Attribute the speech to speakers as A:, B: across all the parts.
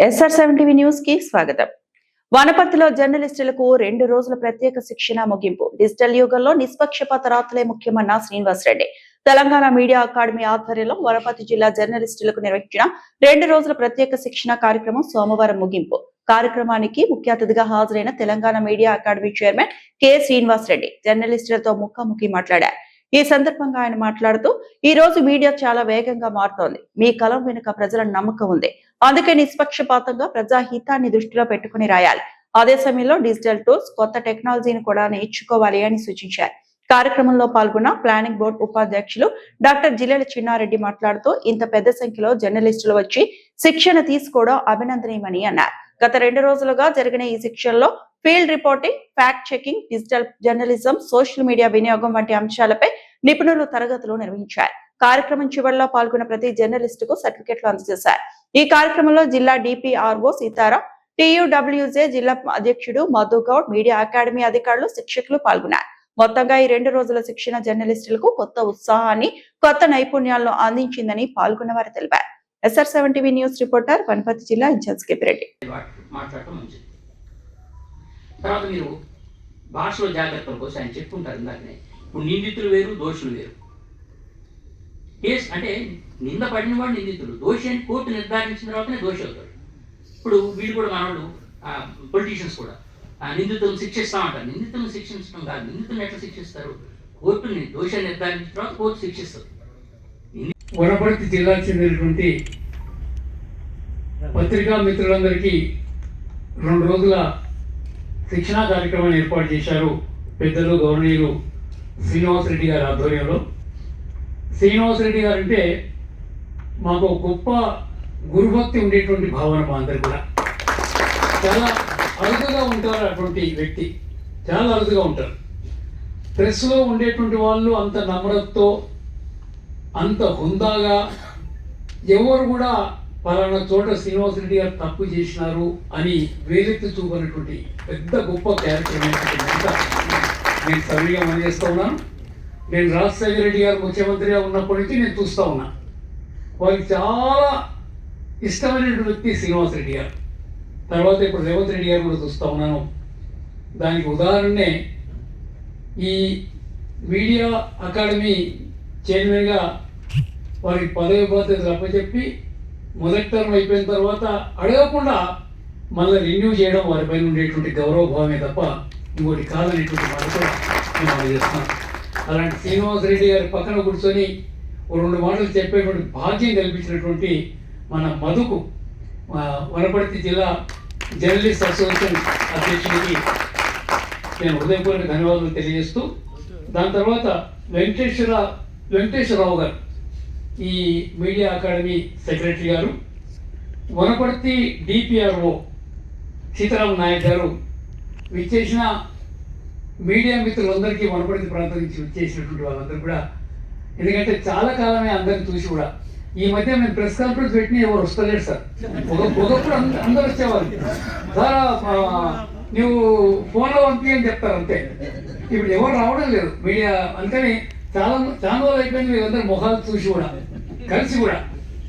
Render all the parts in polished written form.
A: SR7 TV news కి స్వాగతం. వనపర్తిలో జర్నలిస్టులకు 2 రోజుల ప్రత్యేక శిక్షణ ముగింపు. డిజిటల్ యుగంలో నిష్పక్షపాత రాతలే ముఖ్యమన్న శ్రీనివాస్ రెడ్డి. తెలంగాణ మీడియా అకాడమీ ఆధ్వర్యంలో వనపర్తి జిల్లా జర్నలిస్టులకు నిర్వహించిన 2 రోజుల ప్రత్యేక శిక్షణ కార్యక్రమం సోమవారం ముగింపు. కార్యక్రమానికి ముఖ్య అతిథిగా హాజరైన Telangana media academy chairman K Srinivas Reddy జర్నలిస్టులతో ముఖాముఖి మాట్లాడారు. ఈ సందర్భంగా ఆయన మాట్లాడుతూ, ఈ రోజు మీడియా చాలా వేగంగా మారుతోంది. మీ కలం వెనుక ప్రజల నమ్మకం ఉంది. అందుకే నిష్పక్షపాతంగా ప్రజాహితాన్ని దృష్టిలో పెట్టుకుని రాయాలి. అదే సమయంలో డిజిటల్ టూల్స్, కొత్త టెక్నాలజీని కూడా నేర్చుకోవాలి అని సూచించారు. కార్యక్రమంలో పాల్గొన్న ప్లానింగ్ బోర్డు ఉపాధ్యక్షులు డాక్టర్ జిల్లెల చిన్నారెడ్డి మాట్లాడుతూ, ఇంత పెద్ద సంఖ్యలో జర్నలిస్టులు వచ్చి శిక్షణ తీసుకోవడం అభినందనీయమని అన్నారు. గత 2 రోజులుగా జరిగిన ఈ శిక్షణలో field reporting, fact checking, digital journalism, social media వినియోగం వంటి అంశాలపై నిపుణులు తరగతులు నిర్వహించారు. కార్యక్రమం చివరిలో పాల్గొన్న ప్రతి జర్నలిస్టుకు సర్టిఫికెట్లు అందజేశారు. ఈ కార్యక్రమంలో జిల్లా డిపిఆర్ఓ సీతారా, టియుడబ్ల్యూజే జిల్లా అధ్యక్షుడు మధుగౌడ్, మీడియా అకాడమీ అధికారులు, శిక్షకులు పాల్గొన్నారు. మొత్తంగా ఈ 2 రోజుల శిక్షణ జర్నలిస్టులకు కొత్త ఉత్సాహాన్ని, కొత్త నైపుణ్యాలను అందించిందని పాల్గొన్న వారు తెలిపారు. SR7 TV news reporter Wanaparthy జిల్లా ఇన్ఛార్జ్ కేపిరెడ్డి.
B: తర్వాత మీరు భాషలో జాగ్రత్తల కోసం ఆయన చెప్పుకుంటారు. ఇందాకనే ఇప్పుడు నిందితులు వేరు, దోషులు వేరు. కేసు అంటే నింద పడిన వాడు నిందితుడు, దోషి అని కోర్టు నిర్ధారించిన తర్వాతనే దోషి అవుతాడు. ఇప్పుడు వీళ్ళు కూడా మనవాళ్ళు పొలిటీషియన్స్ కూడా నిందితులను శిక్షిస్తామంటారు. నిందితులను శిక్షించడం కాదు, నిందితులను ఎట్లా శిక్షిస్తారు? కోర్టుని దోషాన్ని నిర్ధారించిన తర్వాత కోర్టు శిక్షిస్తారు.
C: వనపర్తి జిల్లా చెందినటువంటి పత్రికా మిత్రులందరికీ 2 రోజుల శిక్షణా కార్యక్రమాన్ని ఏర్పాటు చేశారు పెద్దలు గౌరవనీయులు శ్రీనివాస్ రెడ్డి గారి ఆధ్వర్యంలో. శ్రీనివాస్ రెడ్డి గారు అంటే మాకు గొప్ప గురుభక్తి ఉండేటువంటి భావన. మా అందరు కూడా చాలా అరుదుగా ఉంటారు. అటువంటి వ్యక్తి చాలా అరుదుగా ఉంటారు. ప్రెస్లో ఉండేటువంటి వాళ్ళు అంత నమ్రతతో, అంత హుందాగా, ఎవరు కూడా పలానా చోట శ్రీనివాస్ రెడ్డి గారు తప్పు చేసినారు అని వేలెత్తి చూపనటువంటి పెద్ద గొప్ప క్యారెక్టర్ నేను సరిగా పనిచేస్తూ ఉన్నాను. నేను రాజశేఖర రెడ్డి గారు ముఖ్యమంత్రిగా ఉన్నప్పటి నుంచి నేను చూస్తూ ఉన్నా. వారికి చాలా ఇష్టమైనటువంటి వ్యక్తి శ్రీనివాస్ రెడ్డి గారు. తర్వాత ఇప్పుడు రేవంత్ రెడ్డి గారు కూడా చూస్తూ ఉన్నాను. దానికి ఉదాహరణనే ఈ మీడియా అకాడమీ చైర్మన్గా వారికి పదవి బాధ్యతలు అప్పచెప్పి మొదటి టర్మ్ అయిపోయిన తర్వాత అడగకుండా మళ్ళీ రెన్యూ చేయడం వారిపైన ఉండేటువంటి గౌరవభావమే తప్ప ఇంకోటి కాదనేటువంటి మాట కూడా నేను అందజేస్తున్నాను. అలాంటి శ్రీనివాస్ రెడ్డి గారి పక్కన కూర్చొని 2 మాటలు చెప్పేటువంటి భాగ్యం కల్పించినటువంటి మన మధుకు, వనపర్తి జిల్లా జర్నలిస్ట్ అసోసియేషన్ అధ్యక్షుడికి నేను హృదయపూర్వక ధన్యవాదాలు తెలియజేస్తూ, దాని తర్వాత వెంకటేశ్వరరావు గారు, ఈ మీడియా అకాడమీ సెక్రటరీ గారు, వనపర్తి డిపిఆర్ఓ సీతారాం నాయక్ గారు, విచ్చేసిన మీడియా మిత్రులందరికీ, వనపర్తి ప్రాంతం నుంచి విచ్చేసినటువంటి వాళ్ళందరూ కూడా, ఎందుకంటే చాలా కాలమే అందరిని చూసి కూడా. ఈ మధ్య మేము ప్రెస్ కాన్ఫరెన్స్ పెట్టిన ఎవరు వస్తలేరు సార్. ఒకప్పుడు అందరూ వచ్చేవారు. సార్ నువ్వు ఫోన్లో పంపి అని చెప్తారు అంతే. ఇప్పుడు ఎవరు రావడం లేదు మీడియా. అందుకని చాలా రోజులు అయిపోయింది మీరందరూ మొహాలు చూసి కూడా, కలిసి కూడా.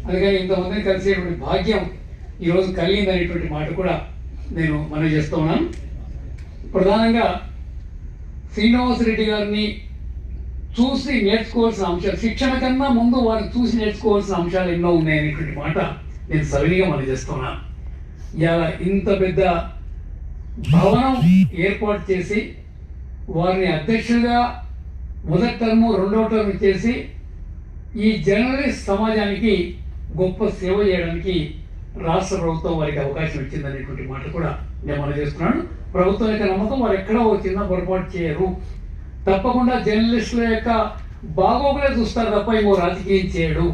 C: అందుకని ఇంతమందిని కలిసేటువంటి భాగ్యం ఈరోజు కలిగింది అనేటువంటి మాట కూడా నేను మనవి చేస్తూ ఉన్నాను. ప్రధానంగా శ్రీనివాస్ రెడ్డి గారిని చూసి నేర్చుకోవాల్సిన అంశాలు, శిక్షణ కన్నా ముందు వారిని చూసి నేర్చుకోవాల్సిన అంశాలు ఎన్నో ఉన్నాయనేటువంటి మాట నేను సవినీగా మనవి చేస్తున్నాను. ఇలా ఇంత పెద్ద భవనం ఏర్పాటు చేసి వారిని అధ్యక్షుడిగా మొదటి టర్ము, 2వ టర్మ్ చేసి ఈ జర్నలిస్ట్ సమాజానికి గొప్ప సేవ చేయడానికి రాష్ట్ర ప్రభుత్వం వారికి అవకాశం ఇచ్చిందనేటువంటి మాట కూడా నేను మనం చేస్తున్నాను. ప్రభుత్వం యొక్క నమ్మకం, వారు ఎక్కడో చిన్న పొరపాటు చేయరు. తప్పకుండా జర్నలిస్టుల యొక్క బాగోగులే చూస్తారు తప్ప ఇంకో రాజకీయం చేయడు.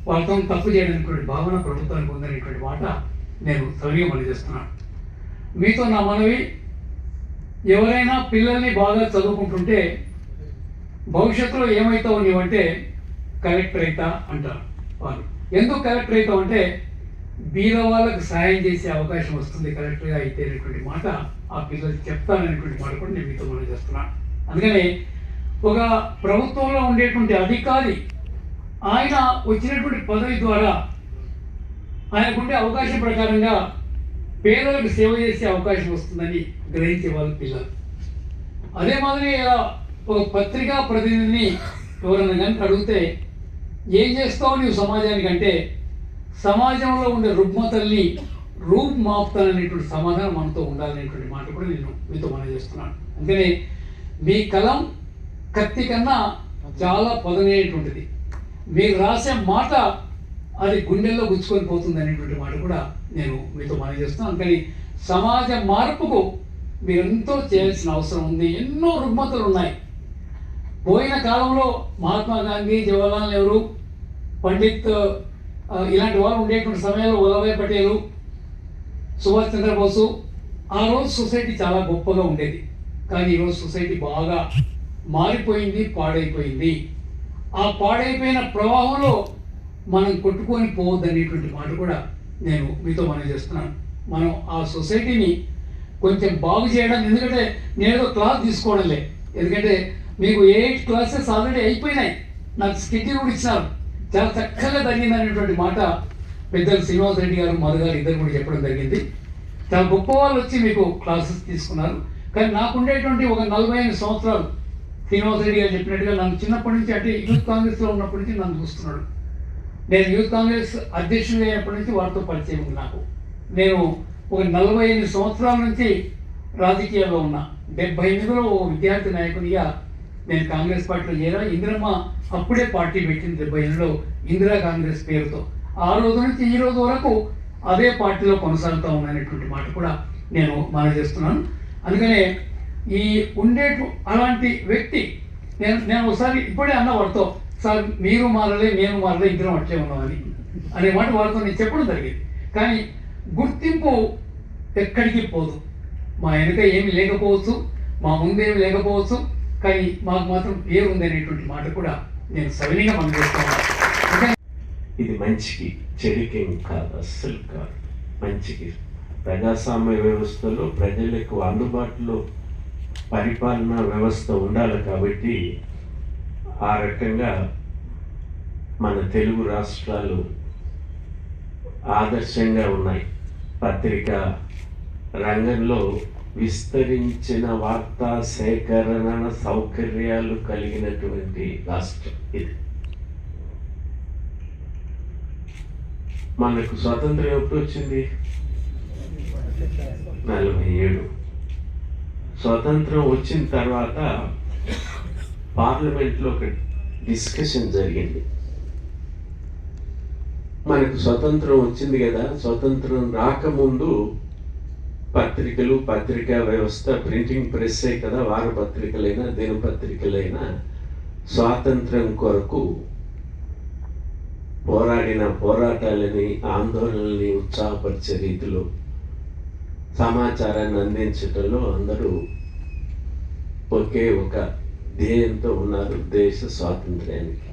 C: వాళ్ళతో తప్పు చేయడానికి భావన ప్రభుత్వానికి ఉందనేటువంటి మాట నేను సరిగా మనం చేస్తున్నాను. మీతో నా మనవి, ఎవరైనా పిల్లల్ని బాగా చదువుకుంటుంటే భవిష్యత్తులో ఏమవుతావు నీవంటే కలెక్టర్ అవుతా అంటారు వాళ్ళు. ఎందుకు కలెక్టర్ అవుతావు అంటే బీద వాళ్ళకు సాయం చేసే అవకాశం వస్తుంది కలెక్టర్గా అయితే అనేటువంటి మాట ఆ పిల్లలు చెప్తాననేటువంటి మాట కూడా నేను మీతో మనం చేస్తున్నాను. అందుకని ఒక ప్రభుత్వంలో ఉండేటువంటి అధికారి ఆయన వచ్చినటువంటి పదవి ద్వారా ఆయనకుండే అవకాశం ప్రకారంగా పేదలకు సేవ చేసే అవకాశం వస్తుందని గ్రహించే వాళ్ళు పిల్లలు. అదే మాదిరిగా ఒక పత్రికా ప్రతినిధిని ఎవరైనా కనుక అడిగితే ఏం చేస్తావు నీవు సమాజానికి అంటే, సమాజంలో ఉండే రుగ్మతల్ని రూపు మాపుతాననేటువంటి సమాధానం మనతో ఉండాలనేటువంటి మాట కూడా నేను మీతో మనం చేస్తున్నాను. అందుకని మీ కలం కత్తి కన్నా చాలా పదునైనటువంటిది. మీరు రాసే మాట అది గుండెల్లో గుచ్చుకొని పోతుంది అనేటువంటి మాట కూడా నేను మీతో మనం చేస్తున్నాను. అందుకని సమాజ మార్పుకు మీరు ఎంతో చేయాల్సిన అవసరం ఉంది. ఎన్నో రుగ్మతలు ఉన్నాయి. పోయిన కాలంలో మహాత్మా గాంధీ, జవహర్లాల్ నెహ్రూ, పండిత్ ఇలాంటి వారు ఉండేటువంటి సమయంలో వల్లభాయ్ పటేలు, సుభాష్ చంద్రబోసు, ఆ రోజు సొసైటీ చాలా గొప్పగా ఉండేది. కానీ ఈరోజు సొసైటీ బాగా మారిపోయింది, పాడైపోయింది. ఆ పాడైపోయిన ప్రవాహంలో మనం కొట్టుకొని పోవద్దు అనేటువంటి మాట కూడా నేను మీతో మనం చేస్తున్నాను. మనం ఆ సొసైటీని కొంచెం బాగు చేయడం, ఎందుకంటే నేను క్లాస్ తీసుకోవడం లేదు, ఎందుకంటే మీకు 8 క్లాసెస్ ఆల్రెడీ అయిపోయినాయి. నాకు స్కెడ్యూల్ కూడా ఇచ్చినారు, చాలా చక్కగా జరిగింది అనేటువంటి మాట పెద్దలు శ్రీనివాస్ రెడ్డి గారు, మధు గారు ఇద్దరు కూడా చెప్పడం జరిగింది. చాలా గొప్ప వాళ్ళు వచ్చి మీకు క్లాసెస్ తీసుకున్నారు. కానీ నాకు ఉండేటువంటి ఒక 45 సంవత్సరాలు శ్రీనివాస్ రెడ్డి గారు చెప్పినట్టుగా నన్ను చిన్నప్పటి నుంచి, అంటే యూత్ కాంగ్రెస్లో ఉన్నప్పటి నుంచి నన్ను చూస్తున్నాడు. నేను యూత్ కాంగ్రెస్ అధ్యక్షుడు అయినప్పటి నుంచి వారితో పరిచయం ఉంది నాకు. నేను ఒక 45 సంవత్సరాల నుంచి రాజకీయాల్లో ఉన్నా. 78లో విద్యార్థి నాయకునిగా నేను కాంగ్రెస్ పార్టీలో చేరా. ఇందిరమ్మ అప్పుడే పార్టీ పెట్టింది 78లో, ఇందిరా కాంగ్రెస్ పేరుతో. ఆ రోజు నుంచి ఈ రోజు వరకు అదే పార్టీలో కొనసాగుతూ ఉన్నాననేటువంటి మాట కూడా నేను మనం చేస్తున్నాను. అందుకనే ఈ అలాంటి వ్యక్తి నేను ఒకసారి ఇప్పుడే అన్న వాడితో, సార్ మీరు మారలే, నేను మారలే, ఇద్దరం అట్లే ఉన్నామని అనే మాట వాడితో నేను చెప్పడం జరిగింది. కానీ గుర్తింపు ఎక్కడికి పోదు. మా వెనుక ఏమి లేకపోవచ్చు, మా ముందేమి లేకపోవచ్చు, కానీ మాకు మాత్రం పేరు ఉంది అనేటువంటి మాట కూడా నేను సవినీయంగా మనం చేస్తున్నాను.
D: ఇది మంచికి, చెడుకేం కాదు, అస్సలు కాదు, మంచికి. ప్రజాస్వామ్య వ్యవస్థలో ప్రజలకు అందుబాటులో పరిపాలనా వ్యవస్థ ఉండాలి. కాబట్టి ఆ రకంగా మన తెలుగు రాష్ట్రాలు ఆదర్శంగా ఉన్నాయి. పత్రికా రంగంలో విస్తరించిన వార్తా సేకరణ సౌకర్యాలు కలిగినటువంటి రాష్ట్రం ఇది. మనకు స్వాతంత్రం ఎప్పుడు వచ్చింది? 47. స్వతంత్రం వచ్చిన తర్వాత పార్లమెంట్లో ఒక డిస్కషన్ జరిగింది. మనకు స్వతంత్రం వచ్చింది కదా, స్వతంత్రం రాకముందు పత్రికలు, పత్రికా వ్యవస్థ, ప్రింటింగ్ ప్రెస్సే కదా, వారపత్రికలైనా దినపత్రికలైనా స్వాతంత్రం కొరకు పోరాడిన పోరాటాలని, ఆందోళనల్ని ఉత్సాహపరిచే రీతిలో సమాచారాన్ని అందించటంలో అందరూ ఒకే ఒక ధ్యేయంతో ఉన్నారు, దేశ స్వాతంత్ర్యానికి.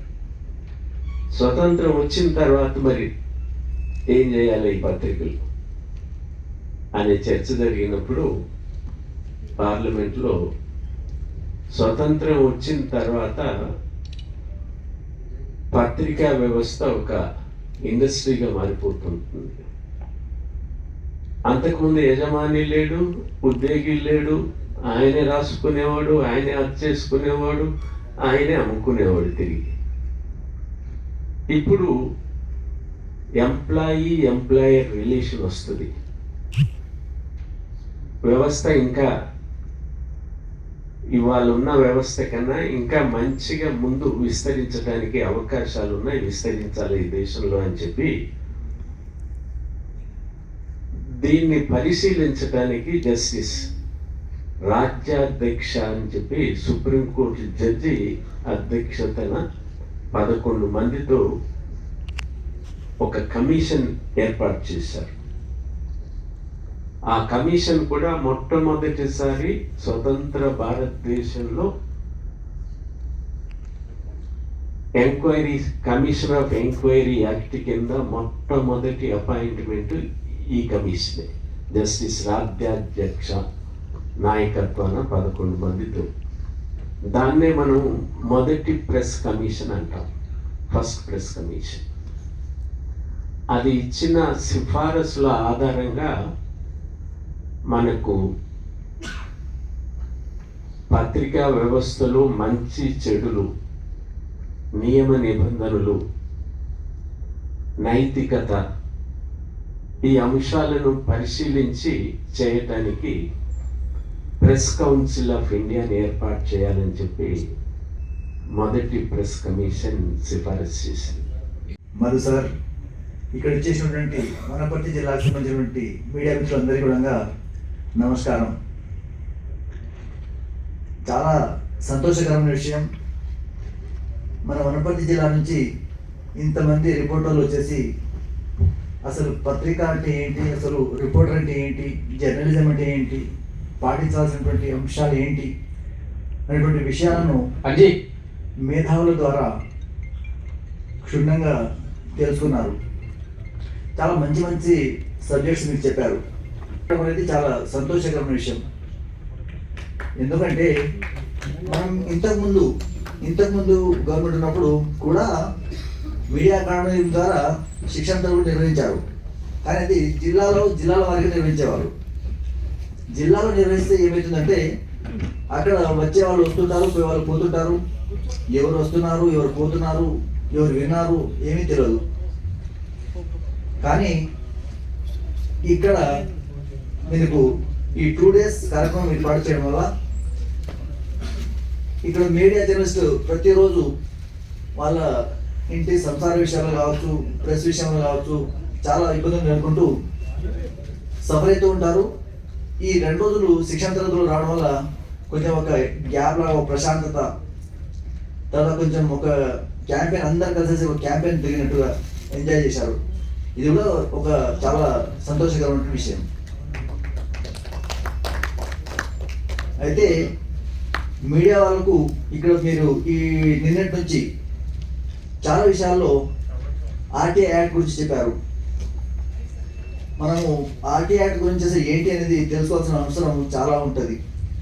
D: స్వతంత్రం వచ్చిన తర్వాత మరి ఏం చేయాలి ఈ పత్రికలు అనే చర్చ జరిగినప్పుడు పార్లమెంట్లో స్వతంత్రం వచ్చిన తర్వాత పత్రికా వ్యవస్థ ఒక ఇండస్ట్రీగా మారిపోతుంటుంది. అంతకుముందు యజమాని లేడు, ఉద్యోగి లేడు, ఆయనే రాసుకునేవాడు, ఆయనే అది చేసుకునేవాడు, ఆయనే అమ్ముకునేవాడు తిరిగి. ఇప్పుడు ఎంప్లాయర్ రిలేషన్ వస్తుంది. వ్యవస్థ ఇంకా ఇవాళ ఉన్న వ్యవస్థ కన్నా ఇంకా మంచిగా ముందు విస్తరించడానికి అవకాశాలు ఉన్నాయి, విస్తరించాలి ఈ దేశంలో అని చెప్పి దీన్ని పరిశీలించడానికి జస్టిస్ రాజ్యాధ్యక్ష అని చెప్పి సుప్రీంకోర్టు జడ్జి అధ్యక్షతన 11 మందితో ఒక కమిషన్ ఏర్పాటు చేశారు. ఆ కమిషన్ కూడా మొట్టమొదటిసారి స్వతంత్ర భారతదేశంలో enquiry, commission of enquiry act కింద మొట్టమొదటి అపాయింట్మెంట్ ఈ కమిషనే. జస్టిస్ రాజ్యాధ్యక్ష నాయకత్వాన 11 మందితో. దాన్నే మనం మొదటి ప్రెస్ కమిషన్ అంటాం, ఫస్ట్ ప్రెస్ కమిషన్. అది ఇచ్చిన సిఫారసుల ఆధారంగా మనకు పత్రికా వ్యవస్థలో మంచి చెడులు, నియమ నిబంధనలు, నైతికత ఈ అంశాలను పరిశీలించి చేయటానికి ప్రెస్ కౌన్సిల్ ఆఫ్ ఇండియాని ఏర్పాటు చేయాలని చెప్పి మొదటి ప్రెస్ కమిషన్ సిఫారసు చేసింది.
E: మధు సార్, ఇక్కడ వచ్చేసినటువంటి వనపర్తి జిల్లాకు సంబంధించినటువంటి మీడియా మిత్రులందరికీ కూడా నమస్కారం. చాలా సంతోషకరమైన విషయం, మన వనపర్తి జిల్లా నుంచి ఇంతమంది రిపోర్టర్లు వచ్చేసి అసలు పత్రిక అంటే ఏంటి, అసలు రిపోర్టర్ అంటే ఏంటి, జర్నలిజం అంటే ఏంటి, పాటించాల్సినటువంటి అంశాలు ఏంటి అనేటువంటి విషయాలను మేధావుల ద్వారా క్షుణ్ణంగా తెలుసుకున్నారు. చాలా మంచి మంచి సబ్జెక్ట్స్ మీకు చెప్పారు అనేది చాలా సంతోషకరమైన విషయం. ఎందుకంటే మనం ఇంతకుముందు గవర్నమెంట్ ఉన్నప్పుడు కూడా మీడియా అకాడమీ ద్వారా శిక్షణ తరగతులు నిర్వహించారు. కానీ అది జిల్లాల వారికి నిర్వహించేవారు. జిల్లాలో నిర్వహిస్తే ఏమవుతుందంటే అక్కడ వచ్చే వాళ్ళు వస్తుంటారు, పోయే వాళ్ళు పోతుంటారు. ఎవరు వస్తున్నారు, ఎవరు పోతున్నారు, ఎవరు విన్నారు ఏమీ తెలియదు. కానీ ఇక్కడ మీకు ఈ 2 days కార్యక్రమం ఏర్పాటు చేయడం వల్ల ఇక్కడ మీడియా జర్నలిస్ట్ ప్రతిరోజు వాళ్ళ ఇంటి సంసార విషయాలు కావచ్చు, ప్రెస్ విషయంలో కావచ్చు, చాలా ఇబ్బందులు ఎదుర్కొంటూ సఫర్ అవుతూ ఉంటారు. ఈ 2 రోజులు శిక్షణ తరగతులు రావడం వల్ల కొంచెం ఒక గ్యాప్ లాగా, ఒక ప్రశాంతత, తర్వాత కొంచెం ఒక క్యాంపెయిన్, అందరు కలిసి ఒక క్యాంపెయిన్ తిరిగినట్టుగా ఎంజాయ్ చేశారు. ఇది కూడా ఒక చాలా సంతోషకరమైన విషయం. అయితే మీడియా వాళ్ళకు ఇక్కడ మీరు ఈ నిన్నటి నుంచి చాలా విషయాల్లో ఆర్టీఐ యాక్ట్ గురించి చెప్పారు. మనము ఆర్టీఐ యాక్ట్ గురించి అసలు ఏంటి అనేది తెలుసుకోవాల్సిన అవసరం చాలా ఉంటుంది.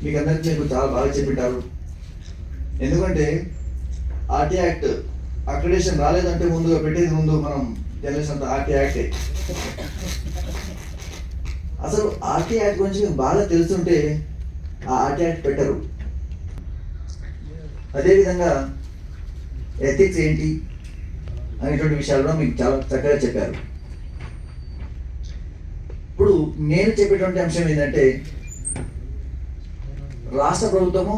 E: మీకు చాలా బాగా చెప్పిటారు. ఎందుకంటే ఆర్టీఐ యాక్ట్ అక్రిడేషన్ రాలేదంటే ముందుగా పెట్టేది మనం జర్నలిస్ట్ అంతా ఆర్టీఐ యాక్టే. అసలు ఆర్టీఐ యాక్ట్ గురించి మీకు బాగా తెలుసుంటే ఆ ఆర్టీఐ యాక్ట్ పెట్టరు. అదేవిధంగా ఎథిక్స్ ఏంటి అనేటువంటి విషయాలు కూడా మీకు చాలా చక్కగా చెప్పారు. ఇప్పుడు నేను చెప్పేటువంటి అంశం ఏంటంటే రాష్ట్ర ప్రభుత్వము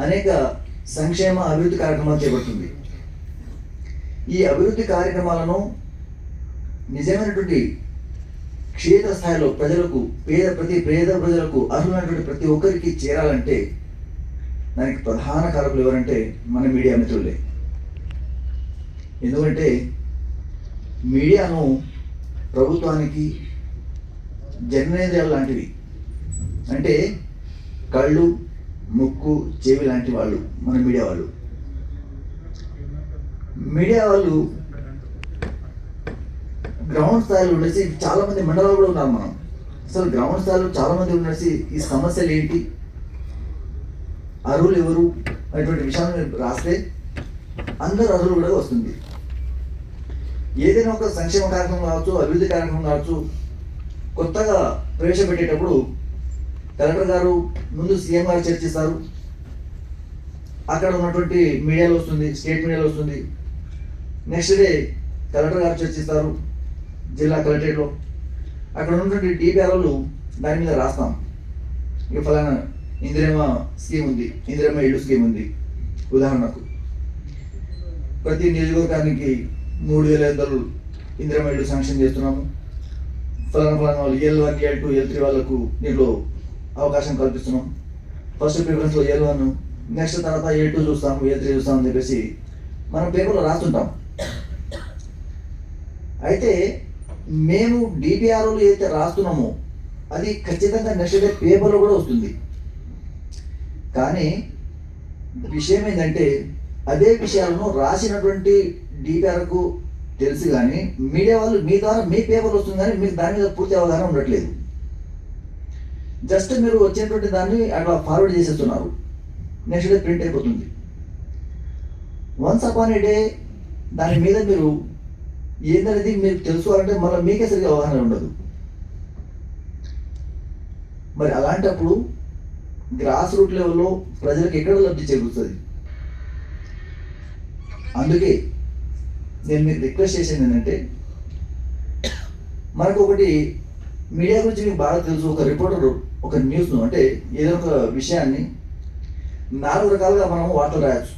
E: అనేక సంక్షేమ అభివృద్ధి కార్యక్రమాలు చేపడుతుంది. ఈ అభివృద్ధి కార్యక్రమాలను నిజమైనటువంటి క్షేత్రస్థాయిలో ప్రజలకు, పేద ప్రజలకు, అర్హులైనటువంటి ప్రతి ఒక్కరికి చేరాలంటే దానికి ప్రధాన కారకులు ఎవరంటే మన మీడియా మిత్రులే. ఎందుకంటే మీడియాను ప్రభుత్వానికి జననేంద్రియాలు లాంటివి, అంటే కళ్ళు, ముక్కు, చెవి లాంటి వాళ్ళు మన మీడియా వాళ్ళు. మీడియా వాళ్ళు గ్రౌండ్ స్థాయిలో ఉండేసి చాలా మంది మండలాలు కూడా ఉన్నారు. మనం అసలు గ్రౌండ్ స్థాయిలో చాలా మంది ఉండేసి ఈ సమస్యలు ఏంటి, అర్హులు ఎవరు అనేటువంటి విషయాన్ని రాస్తే అందరు అర్హులు కూడా వస్తుంది. ఏదైనా ఒక సంక్షేమ కార్యక్రమం కావచ్చు, అభివృద్ధి కార్యక్రమం కావచ్చు, కొత్తగా ప్రవేశపెట్టేటప్పుడు కలెక్టర్ గారు ముందు సీఎం గారు చర్చిస్తారు. అక్కడ ఉన్నటువంటి మీడియాలో వస్తుంది, స్టేట్ మీడియాలో వస్తుంది. నెక్స్ట్ డే కలెక్టర్ గారు చర్చిస్తారు జిల్లా కలెక్టరేట్లో. అక్కడ ఉన్నటువంటి డిపిఆర్ఓలు దాని మీద రాస్తాం. ఇక ఫలానా ఇందిరమ్మ స్కీమ్ ఉంది, ఇందిరమ్మ ఇల్లు స్కీమ్ ఉంది. ఉదాహరణకు ప్రతి నియోజకవర్గానికి 3,500 ఇందిరమ్మ ఇల్లు శాంక్షన్ చేస్తున్నాము. ఫలానా వాళ్ళు L1, L2, L3 వాళ్ళకు దీంట్లో అవకాశం కల్పిస్తున్నాం. ఫస్ట్ ప్రిఫరెన్స్లో L1, నెక్స్ట్ తర్వాత A2 చూస్తాము, A3 చూస్తామని చెప్పేసి మనం పేపర్లో రాస్తుంటాం. అయితే మేము డిపిఆర్ఓలు ఏదైతే రాస్తున్నామో అది ఖచ్చితంగా నెక్స్ట్ డే పేపర్లో కూడా వస్తుంది. కానీ విషయం ఏంటంటే అదే విషయాలను రాసినటువంటి డిపిఆర్కు తెలుసు, కానీ మీడియా వాళ్ళు మీ ద్వారా మీ పేపర్ వస్తుంది, కానీ మీకు దాని మీద పూర్తి అవగాహన ఉండట్లేదు. జస్ట్ మీరు వచ్చినటువంటి దాన్ని అట్లా ఫార్వర్డ్ చేసేస్తున్నారు, నెక్స్ట్ డే ప్రింట్ అయిపోతుంది. వన్స్ అపాన్ ఏ డే దాని మీద మీరు ఏందనేది మీరు తెలుసుకోవాలంటే మళ్ళీ మీకే సరిగ్గా అవగాహన ఉండదు. మరి అలాంటప్పుడు గ్రాస్ రూట్ లెవెల్లో ప్రజలకు ఎక్కడ లబ్ధి చేకూరుతుంది? అందుకే నేను మీకు రిక్వెస్ట్ చేసేది ఏంటంటే, మనకు ఒకటి మీడియా గురించి మీకు బాగా తెలుసు. ఒక రిపోర్టర్ ఒక న్యూస్ను అంటే ఏదో ఒక విషయాన్ని 4 రకాలుగా మనం వార్తలు రాయొచ్చు.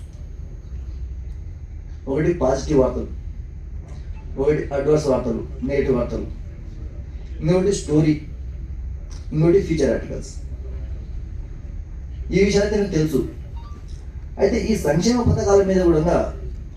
E: ఒకటి పాజిటివ్ వార్తలు, ఒకటి అడ్వర్స్ వార్తలు, నెగిటివ్ వార్తలు, ఇంకొకటి స్టోరీ, ఇంకొకటి ఫీచర్ ఆర్టికల్స్. ఈ విషయాన్ని మీకు తెలుసు. అయితే ఈ సంక్షేమ పథకాల మీద కూడా